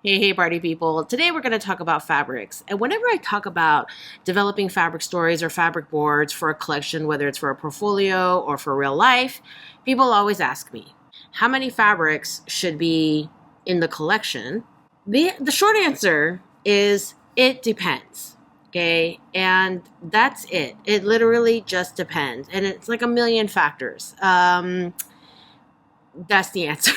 Hey, party people. Today we're going to talk about fabrics. And whenever I talk about developing fabric stories or fabric boards for a collection, whether it's for a portfolio or for real life, people always ask me, how many fabrics should be in the collection? The short answer is it depends. Okay. And that's it. It literally just depends. And it's like a million factors. That's the answer.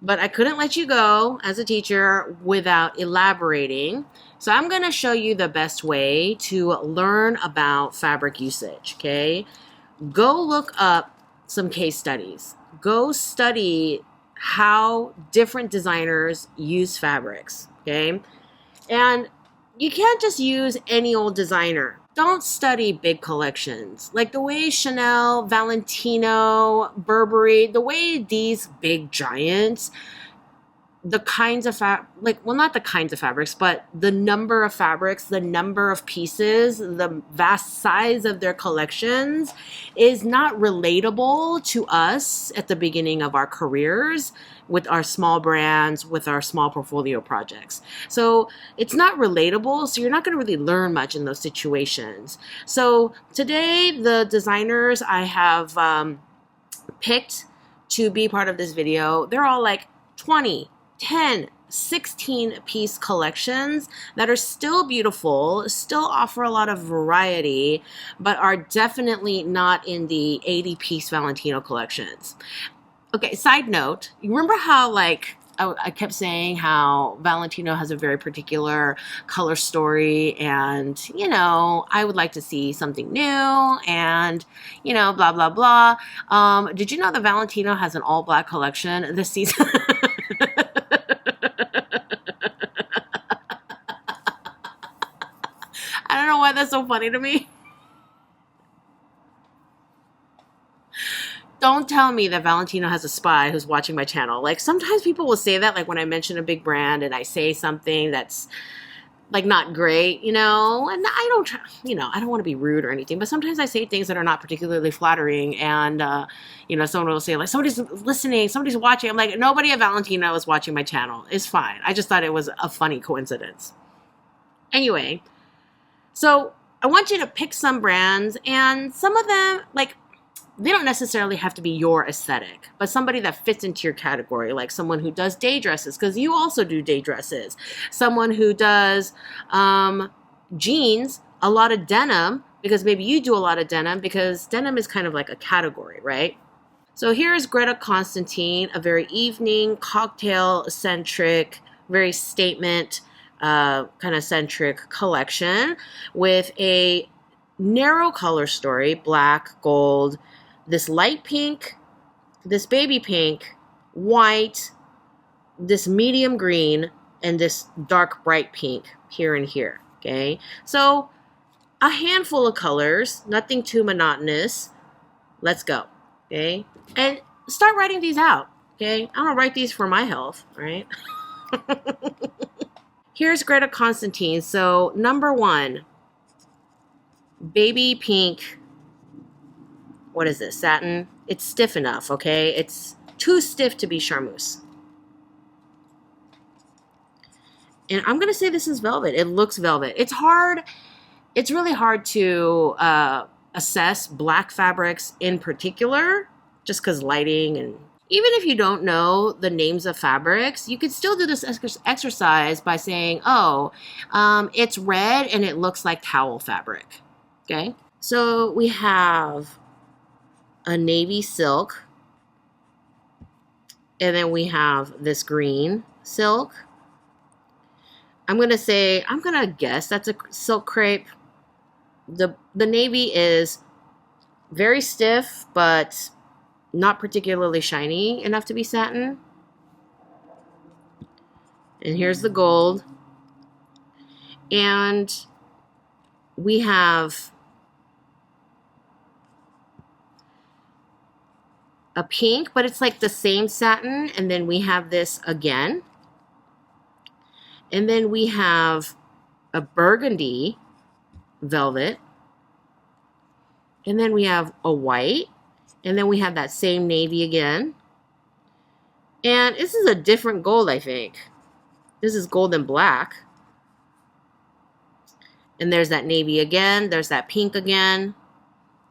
But I couldn't let you go as a teacher without elaborating. So I'm going to show you the best way to learn about fabric usage, okay? Go look up some case studies. Go study how different designers use fabrics, okay? And you can't just use any old designer. Don't study big collections. Like the way Chanel, Valentino, Burberry, the way these big giants, the kinds of not the kinds of fabrics, but the number of fabrics, the number of pieces, the vast size of their collections is not relatable to us at the beginning of our careers with our small brands, with our small portfolio projects. So it's not relatable. So you're not going to really learn much in those situations. So today, the designers I have picked to be part of this video, they're all like 20, 10, 16 piece collections that are still beautiful, still offer a lot of variety, but are definitely not in the 80 piece Valentino collections. Okay, side note, you remember how I kept saying how Valentino has a very particular color story and, I would like to see something new and, blah, blah, blah. Did you know that Valentino has an all black collection this season? I don't know why that's so funny to me. Don't tell me that Valentino has a spy who's watching my channel. Like sometimes people will say that, like when I mention a big brand and I say something that's like not great, and I don't, I don't want to be rude or anything, but sometimes I say things that are not particularly flattering and, someone will say like, somebody's listening, somebody's watching. I'm like, nobody at Valentino is watching my channel. It's fine. I just thought it was a funny coincidence. Anyway, so I want you to pick some brands and some of them, they don't necessarily have to be your aesthetic, but somebody that fits into your category, like someone who does day dresses, because you also do day dresses. Someone who does jeans, a lot of denim, because maybe you do a lot of denim, because denim is kind of like a category, right? So here's Greta Constantine, a very evening, cocktail-centric, very statement kind of centric collection with a narrow color story, black, gold, this light pink, this baby pink, white, this medium green, and this dark bright pink here and here, okay? So a handful of colors, nothing too monotonous. Let's go, okay? And start writing these out, okay? I don't write these for my health, right? Here's Greta Constantine. So number 1, baby pink. What is this? Satin? It's stiff enough, okay? It's too stiff to be charmeuse. And I'm going to say this is velvet. It looks velvet. It's hard. It's really hard to assess black fabrics in particular, just because lighting and even if you don't know the names of fabrics, you could still do this exercise by saying, it's red and it looks like towel fabric, okay? So we have a navy silk, and then we have this green silk. I'm going to guess that's a silk crepe. The navy is very stiff, but not particularly shiny enough to be satin. And here's the gold. And we have a pink, but it's like the same satin. And then we have this again. And then we have a burgundy velvet. And then we have a white. And then we have that same navy again. And this is a different gold, I think. This is gold and black. And there's that navy again. There's that pink again.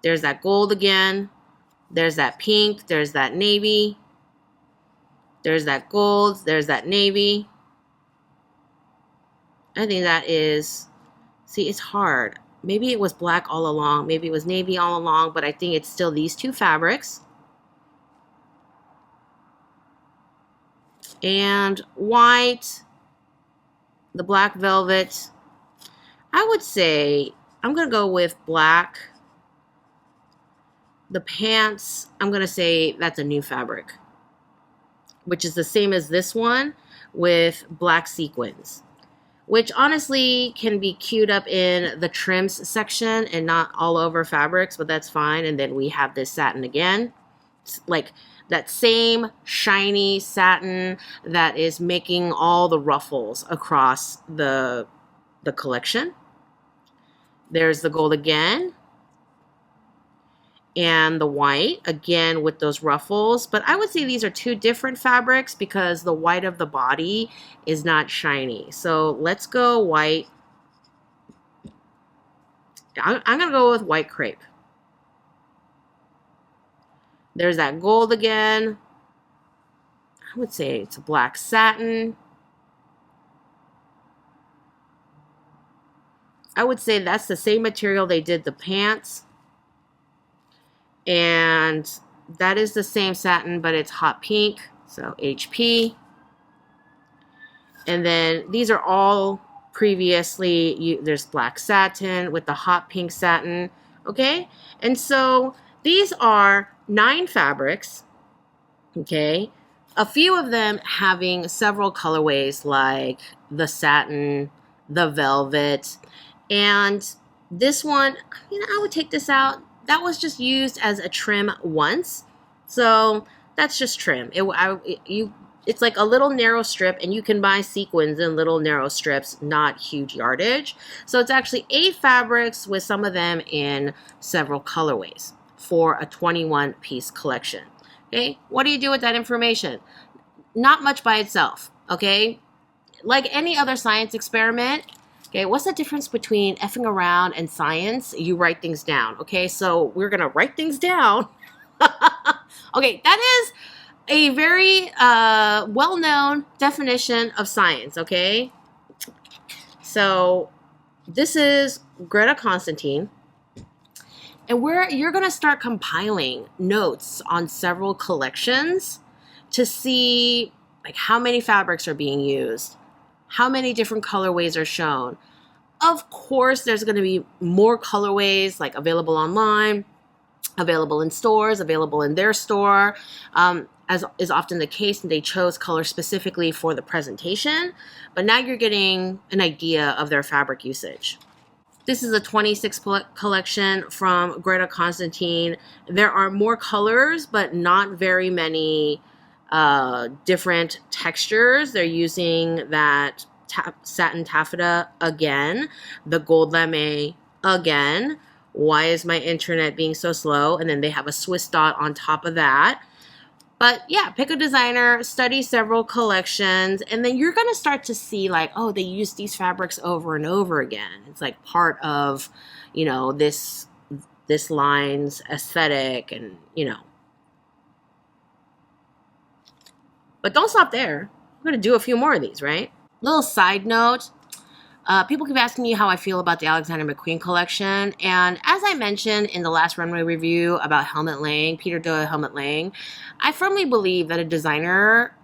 There's that gold again. There's that pink. There's that navy. There's that gold. There's that navy. I think that is, see, it's hard. Maybe it was black all along. Maybe it was navy all along, but I think it's still these two fabrics. And white, the black velvet. I would say I'm going to go with black. The pants, I'm going to say that's a new fabric, which is the same as this one with black sequins, which honestly can be queued up in the trims section and not all over fabrics, but that's fine. And then we have this satin again. It's like that same shiny satin that is making all the ruffles across the collection. There's the gold again. And the white, again, with those ruffles. But I would say these are two different fabrics because the white of the body is not shiny. So let's go white. I'm going to go with white crepe. There's that gold again. I would say it's a black satin. I would say that's the same material they did the pants. And that is the same satin, but it's hot pink, so HP. And then these are all previously, there's black satin with the hot pink satin, okay? And so these are 9 fabrics, okay? A few of them having several colorways like the satin, the velvet, and this one, I would take this out. That was just used as a trim once, so that's just trim. It's like a little narrow strip, and you can buy sequins in little narrow strips, not huge yardage. So it's actually 8 fabrics with some of them in several colorways for a 21-piece collection. Okay, what do you do with that information? Not much by itself, okay? Like any other science experiment, okay, what's the difference between effing around and science? You write things down, okay? So we're going to write things down. Okay, that is a very well-known definition of science, okay? So this is Greta Constantine. And you're going to start compiling notes on several collections to see like how many fabrics are being used, how many different colorways are shown. Of course, there's going to be more colorways like available online, available in stores, available in their store, as is often the case, and they chose color specifically for the presentation. But now you're getting an idea of their fabric usage. This is a 26 collection from Greta Constantine. There are more colors, but not very many different textures. They're using that satin taffeta again, the gold lame again. Why is my internet being so slow? And then they have a Swiss dot on top of that. But yeah, pick a designer, study several collections, and then you're going to start to see like, oh, they use these fabrics over and over again. It's like part of, this line's aesthetic and, But don't stop there. We're going to do a few more of these, right? Little side note. People keep asking me how I feel about the Alexander McQueen collection. And as I mentioned in the last runway review about Helmut Lang, Peter de Helmut Lang, I firmly believe that a designer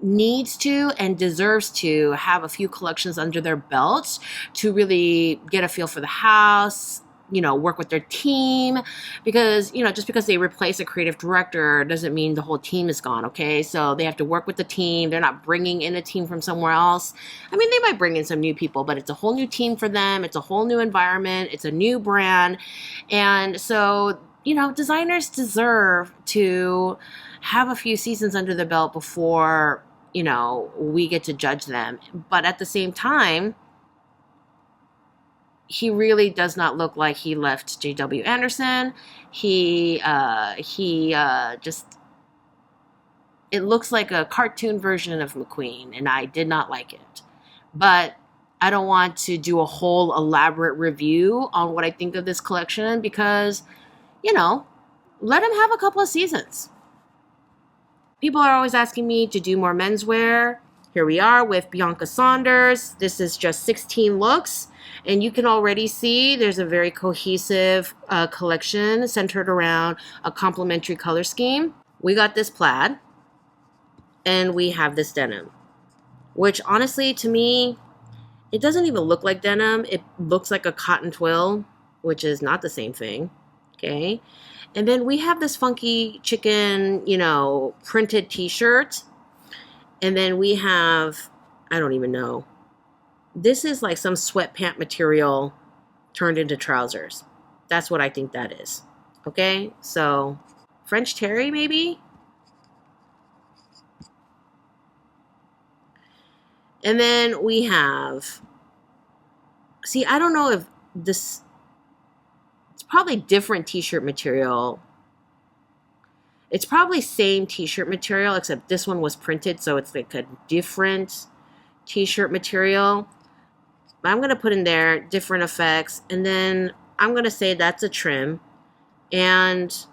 needs to and deserves to have a few collections under their belt to really get a feel for the house, work with their team, because, just because they replace a creative director doesn't mean the whole team is gone, okay? So they have to work with the team. They're not bringing in a team from somewhere else. I mean, they might bring in some new people, but it's a whole new team for them. It's a whole new environment. It's a new brand. And so, designers deserve to have a few seasons under the belt before, we get to judge them. But at the same time, he really does not look like he left J.W. Anderson. He just, It looks like a cartoon version of McQueen, and I did not like it. But I don't want to do a whole elaborate review on what I think of this collection because, you know, let him have a couple of seasons. People are always asking me to do more menswear. Here we are with Bianca Saunders. This is just 16 looks. And you can already see there's a very cohesive collection centered around a complementary color scheme. We got this plaid. And we have this denim. Which honestly, to me, it doesn't even look like denim. It looks like a cotton twill, which is not the same thing. Okay. And then we have this funky chicken, printed t-shirt. And then we have, I don't even know. This is like some sweatpant material turned into trousers. That's what I think that is. Okay. So French terry, maybe? And then we have, I don't know if this, it's probably different t-shirt material. It's probably same t-shirt material, except this one was printed, so it's like a different t-shirt material. But I'm going to put in there different effects, and then I'm going to say that's a trim. And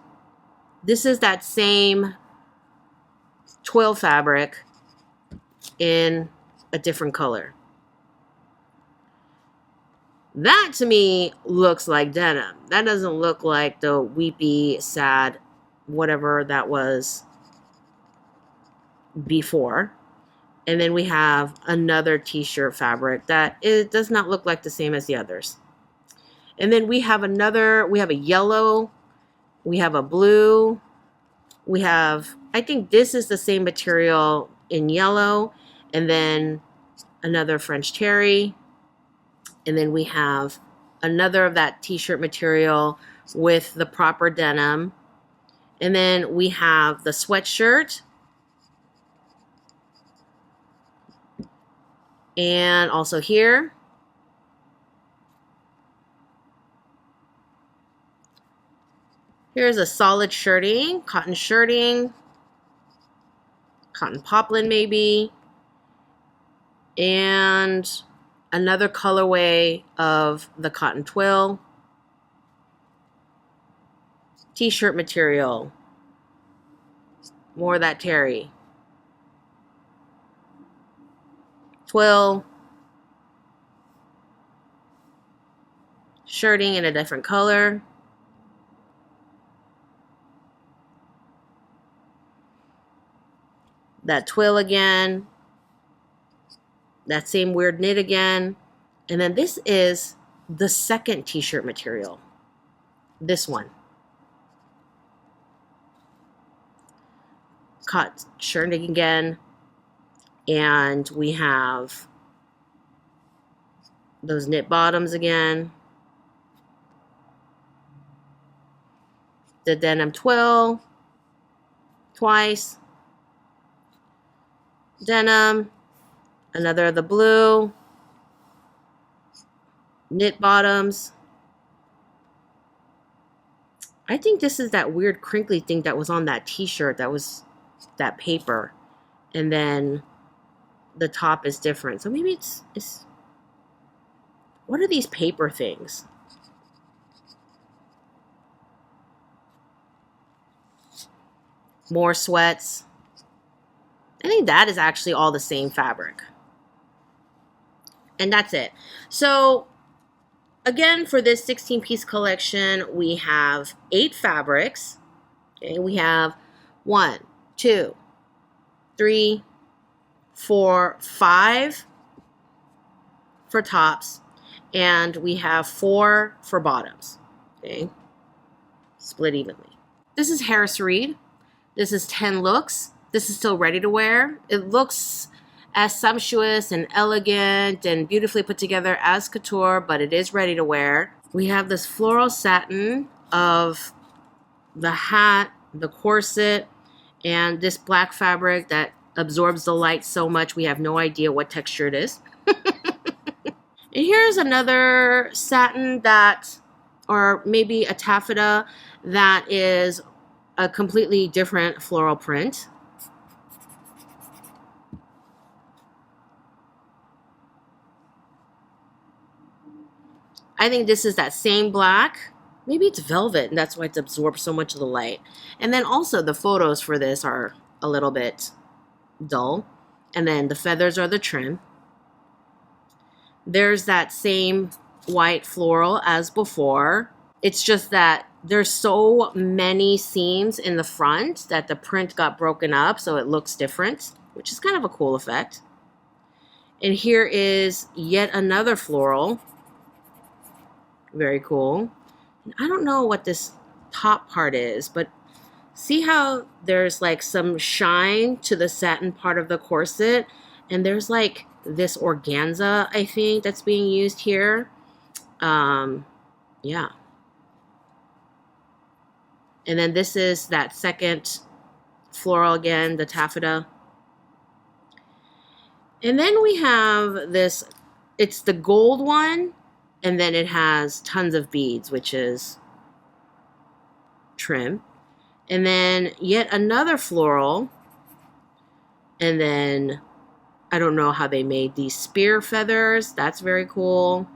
this is that same twill fabric in a different color. That to me looks like denim. That doesn't look like the weepy, sad, whatever that was before. And then we have another t-shirt fabric that it does not look like the same as the others. And then we have a yellow, we have a blue, I think this is the same material in yellow, and then another French terry. And then we have another of that t-shirt material with the proper denim. And then we have the sweatshirt. And also here. Here's a solid shirting, cotton poplin maybe. And another colorway of the cotton twill. T-shirt material. More of that terry. Twill. Shirting in a different color. That twill again. That same weird knit again. And then this is the second t-shirt material. This one. Cut shirting again. And we have those knit bottoms again. The denim twill. Twice. Denim. Another of the blue. Knit bottoms. I think this is that weird crinkly thing that was on that t-shirt. That was that paper. And then the top is different. So maybe it's what are these paper things? More sweats. I think that is actually all the same fabric. And that's it. So again, for this 16-piece collection, we have 8 fabrics. Okay, we have 1, 2, 3, 4, 5 for tops, and we have 4 for bottoms. Okay, split evenly. This is Harris Reed. This is 10 looks. This is still ready to wear. It looks as sumptuous and elegant and beautifully put together as couture, but it is ready to wear. We have this floral satin of the hat, the corset, and this black fabric that absorbs the light so much we have no idea what texture it is. And here's another satin that, or maybe a taffeta that is a completely different floral print. I think this is that same black. Maybe it's velvet, and that's why it's absorbed so much of the light. And then also the photos for this are a little bit dull. And then the feathers are the trim. There's that same white floral as before. It's just that there's so many seams in the front that the print got broken up, so it looks different, which is kind of a cool effect. And here is yet another floral. Very cool. And I don't know what this top part is, but see how there's like some shine to the satin part of the corset, and there's like this organza, I think, that's being used here. Yeah. And then this is that second floral again, the taffeta. And then we have this, it's the gold one, and then it has tons of beads, which is trim. And then yet another floral. And then I don't know how they made these spear feathers. That's very cool.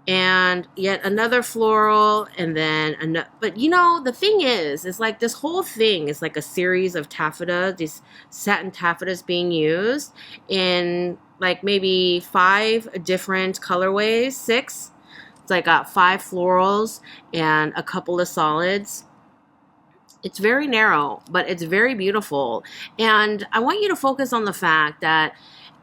And yet another floral, and then another. But you know, the thing is like this whole thing is like a series of taffeta, these satin taffetas being used in like maybe 5 different colorways, 6. So I got 5 florals and a couple of solids. It's very narrow, but it's very beautiful. And I want you to focus on the fact that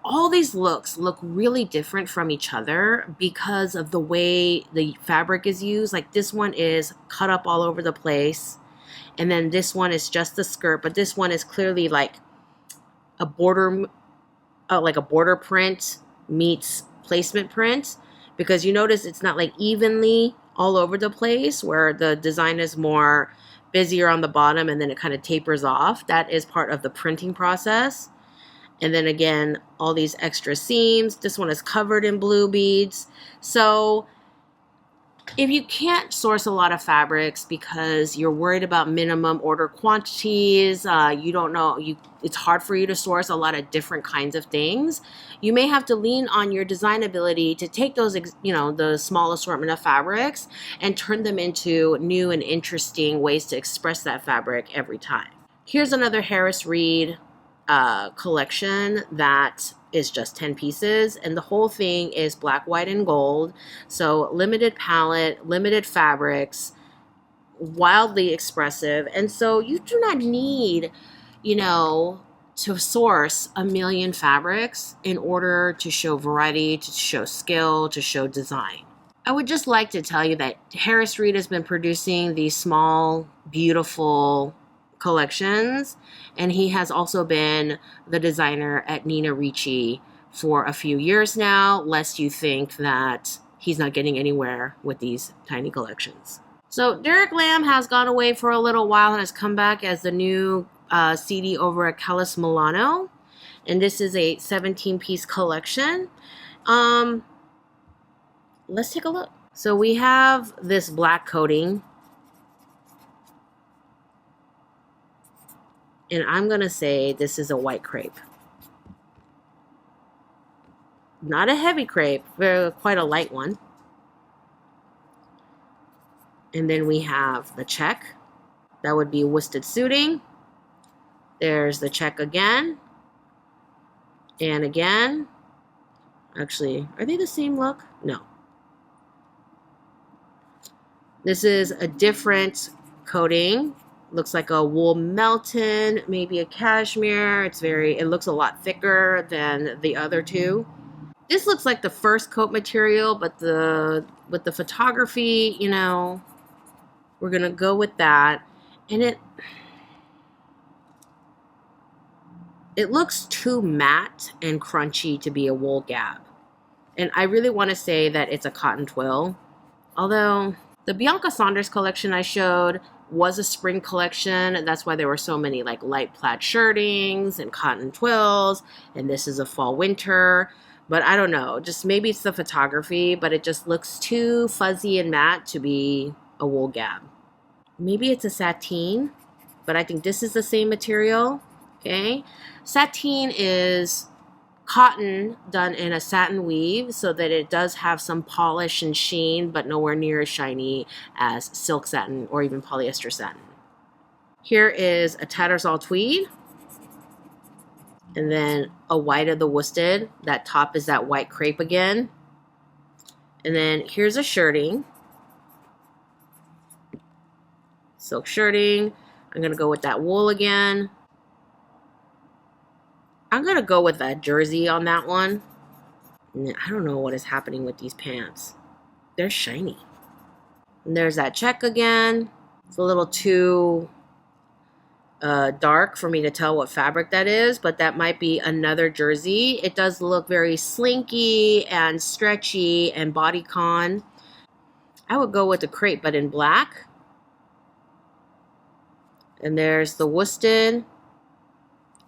all these looks look really different from each other because of the way the fabric is used. Like this one is cut up all over the place. And then this one is just the skirt, but this one is clearly like a border, like a border print meets placement print. Because you notice it's not like evenly all over the place where the design is more busier on the bottom and then it kind of tapers off. That is part of the printing process. And then again, all these extra seams. This one is covered in blue beads. So if you can't source a lot of fabrics because you're worried about minimum order quantities, you don't know, it's hard for you to source a lot of different kinds of things, you may have to lean on your design ability to take those, the small assortment of fabrics and turn them into new and interesting ways to express that fabric every time. Here's another Harris Reed collection that is just 10 pieces, and the whole thing is black, white, and gold. So limited palette, limited fabrics, wildly expressive. And so you do not need, to source a million fabrics in order to show variety, to show skill, to show design. I would just like to tell you that Harris Reed has been producing these small, beautiful collections, and he has also been the designer at Nina Ricci for a few years now, lest you think that he's not getting anywhere with these tiny collections. So Derek Lam has gone away for a little while and has come back as the new CD over at Callas Milano, and this is a 17-piece collection. Let's take a look. So we have this black coating, and I'm going to say this is a white crepe. Not a heavy crepe, but quite a light one. And then we have the check. That would be worsted suiting. There's the check again. And again. Actually, are they the same look? No. This is a different coating. Looks like a wool Melton, maybe a cashmere. It looks a lot thicker than the other two. This looks like the first coat material, but with the photography, we're gonna go with that. And it looks too matte and crunchy to be a wool gab. And I really want to say that it's a cotton twill. Although the Bianca Saunders collection I showed was a spring collection, and that's why there were so many like light plaid shirtings and cotton twills, and this is a fall winter. But I don't know, just maybe it's the photography, but it just looks too fuzzy and matte to be a wool gab. Maybe it's a sateen, but I think this is the same material. Okay, sateen is cotton done in a satin weave so that it does have some polish and sheen, but nowhere near as shiny as silk satin or even polyester satin. Here is a Tattersall tweed, and then a white of the worsted. That top is that white crepe again. And then here's a shirting, silk shirting. I'm gonna go with that wool again. I'm gonna go with that jersey on that one. I don't know what is happening with these pants. They're shiny. And there's that check again. It's a little too dark for me to tell what fabric that is, but that might be another jersey. It does look very slinky and stretchy and bodycon. I would go with the crepe, but in black. And there's the worsted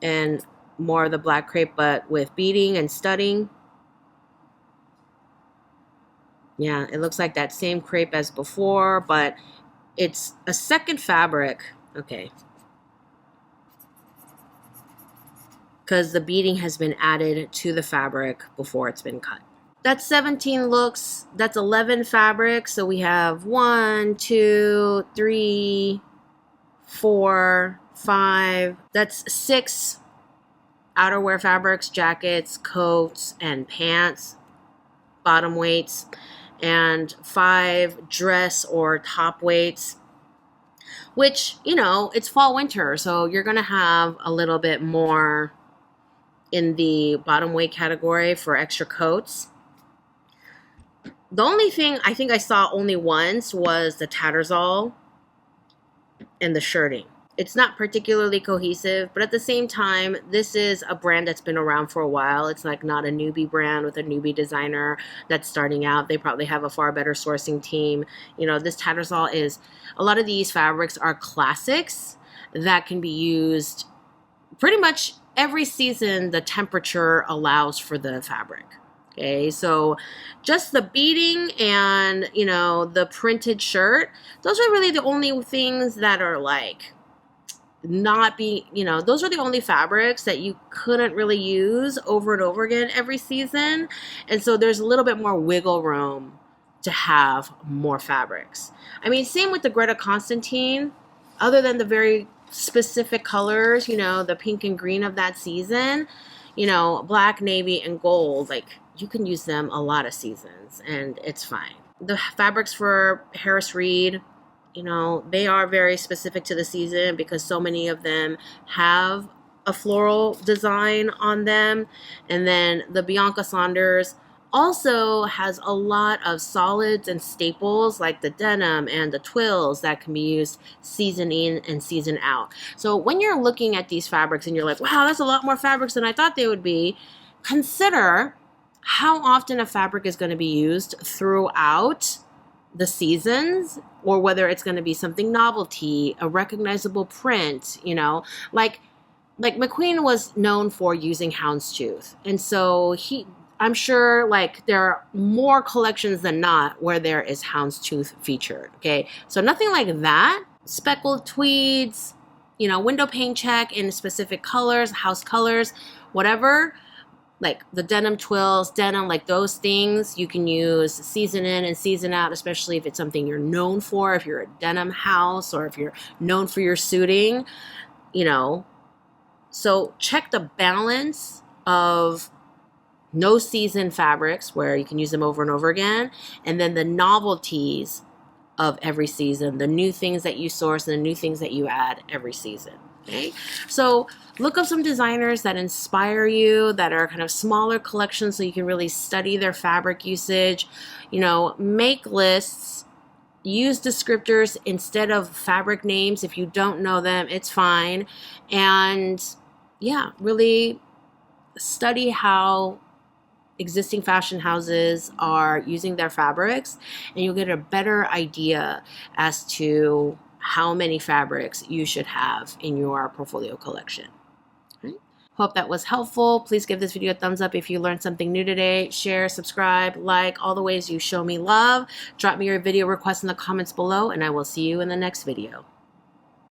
and more of the black crepe, but with beading and studding. Yeah, it looks like that same crepe as before, but it's a second fabric. Okay. Because the beading has been added to the fabric before it's been cut. That's 17 looks. That's 11 fabrics. So we have 1, 2, 3, 4, 5. That's 6 outerwear fabrics, jackets, coats, and pants, bottom weights, and 5 dress or top weights, which, you know, it's fall winter, so you're going to have a little bit more in the bottom weight category for extra coats. The only thing I think I saw only once was the Tattersall and the shirting. It's not particularly cohesive, but at the same time, this is a brand that's been around for a while. It's like not a newbie brand with a newbie designer that's starting out. They probably have a far better sourcing team. You know, this Tattersall is, a lot of these fabrics are classics that can be used pretty much every season the temperature allows for the fabric. Okay, so just the beading and, you know, the printed shirt, those are really the only things that are like not be, you know, those are the only fabrics that you couldn't really use over and over again every season. And so there's a little bit more wiggle room to have more fabrics. I mean, same with the Greta Constantine, other than the very specific colors, you know, the pink and green of that season, you know, black, navy, and gold, like you can use them a lot of seasons and it's fine. The fabrics for Harris Reed, you know, they are very specific to the season because so many of them have a floral design on them. And then the Bianca Saunders also has a lot of solids and staples like the denim and the twills that can be used season in and season out. So when you're looking at these fabrics and you're like, wow, that's a lot more fabrics than I thought they would be, consider how often a fabric is going to be used throughout the seasons, or whether it's going to be something novelty, a recognizable print, you know, like McQueen was known for using houndstooth. And so I'm sure like there are more collections than not where there is houndstooth featured. Okay. So nothing like that. Speckled tweeds, you know, window pane check in specific colors, house colors, whatever. Like the denim twills, denim, like those things you can use season in and season out, especially if it's something you're known for, if you're a denim house or if you're known for your suiting, you know. So check the balance of no season fabrics where you can use them over and over again, and then the novelties of every season, the new things that you source and the new things that you add every season. Okay, so look up some designers that inspire you, that are kind of smaller collections so you can really study their fabric usage. You know, make lists, use descriptors instead of fabric names. If you don't know them, it's fine. And yeah, really study how existing fashion houses are using their fabrics, and you'll get a better idea as to how many fabrics you should have in your portfolio collection. Right? Hope that was helpful. Please give this video a thumbs up if you learned something new today. Share, subscribe, like, all the ways you show me love. Drop me your video requests in the comments below, and I will see you in the next video.